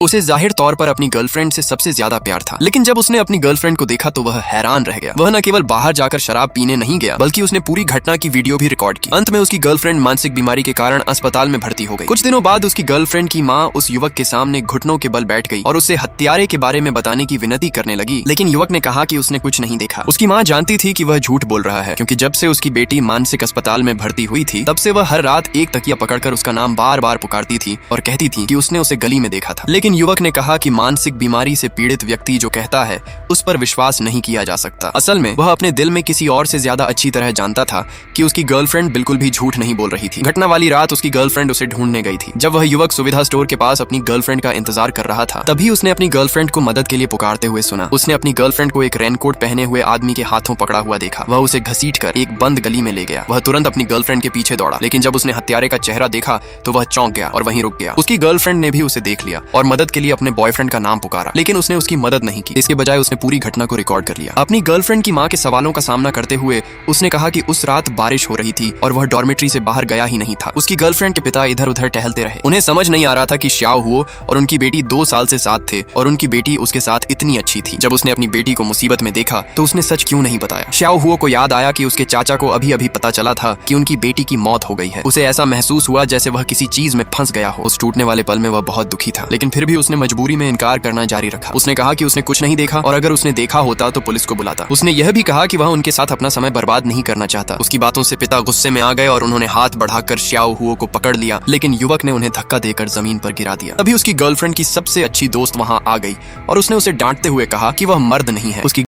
उसे जाहिर तौर पर अपनी गर्लफ्रेंड से सबसे ज्यादा प्यार था, लेकिन जब उसने अपनी गर्लफ्रेंड को देखा तो वह हैरान रह गया। वह न केवल बाहर जाकर शराब पीने नहीं गया, बल्कि उसने पूरी घटना की वीडियो भी रिकॉर्ड की। अंत में उसकी गर्लफ्रेंड मानसिक बीमारी के कारण अस्पताल में भर्ती हो गई। कुछ दिनों बाद उसकी गर्लफ्रेंड की माँ उस युवक के सामने घुटनों के बल बैठ गई और उससे हत्यारे के बारे में बताने की विनती करने लगी, लेकिन युवक ने कहा कि उसने कुछ नहीं देखा। उसकी माँ जानती थी कि वह झूठ बोल रहा है, क्योंकि जब से उसकी बेटी मानसिक अस्पताल में भर्ती हुई थी तब से वह हर रात एक तकिया पकड़कर उसका नाम बार बार पुकारती थी और कहती थी कि उसने उसे गली में देखा था। लेकिन युवक ने कहा कि मानसिक बीमारी से पीड़ित व्यक्ति जो कहता है उस पर विश्वास नहीं किया जा सकता। असल में वह अपने दिल में किसी और से ज्यादा अच्छी तरह जानता था कि उसकी गर्लफ्रेंड बिल्कुल भी झूठ नहीं बोल रही थी। घटना वाली रात उसकी गर्लफ्रेंड उसे ढूंढने गई थी। जब वह युवक सुविधा स्टोर के पास अपनी गर्लफ्रेंड का इंतजार कर रहा था तभी उसने अपनी गर्लफ्रेंड को मदद के लिए पुकारते हुए सुना। उसने अपनी गर्लफ्रेंड को एक रेनकोट पहने हुए आदमी के हाथों पकड़ा हुआ देखा। वह उसे घसीटकर एक बंद गली में ले गया। वह तुरंत अपनी गर्लफ्रेंड के पीछे दौड़ा, लेकिन जब उसने हत्यारे का चेहरा देखा तो वह चौंक गया और वहीं रुक गया। उसकी गर्लफ्रेंड ने भी उसे देख लिया और मदद के लिए अपने बॉयफ्रेंड का नाम पुकारा, लेकिन उसने उसकी मदद नहीं की। इसके बजाय उसने पूरी घटना को रिकॉर्ड कर लिया। अपनी गर्लफ्रेंड की माँ के सवालों का सामना करते हुए उसने कहा कि उस रात बारिश हो रही थी और वह डॉर्मेट्री से बाहर गया ही नहीं था। उसकी गर्लफ्रेंड के पिता इधर उधर टहलते रहे। उन्हें समझ नहीं आ रहा था कि श्याओ हुओ और उनकी बेटी 2 साल से साथ थे और उनकी बेटी उसके साथ इतनी अच्छी थी। जब उसने अपनी बेटी को मुसीबत में देखा तो उसने सच क्यों नहीं बताया। श्याओ हुओ को याद आया कि उसके चाचा को अभी अभी पता चला था कि उनकी बेटी की मौत हो गई है। उसे ऐसा महसूस हुआ जैसे वह किसी चीज में फंस गया हो। उस टूटने वाले पल में वह बहुत दुखी था, लेकिन फिर भी उसने मजबूरी में इनकार करना जारी रखा। उसने कहा कि उसने कुछ नहीं देखा और अगर उसने देखा होता तो पुलिस को बुलाता। उसने यह भी कहा कि वह उनके साथ अपना समय बर्बाद नहीं करना चाहता। उसकी बातों से पिता गुस्से में आ गए और उन्होंने हाथ बढ़ाकर श्याओ हुओ को पकड़ लिया, लेकिन युवक ने उन्हें धक्का देकर जमीन पर गिरा दिया। तभी उसकी गर्लफ्रेंड की सबसे अच्छी दोस्त वहां आ गई और उसने उसे डांटते हुए कहा कि वह मर्द नहीं है। उसकी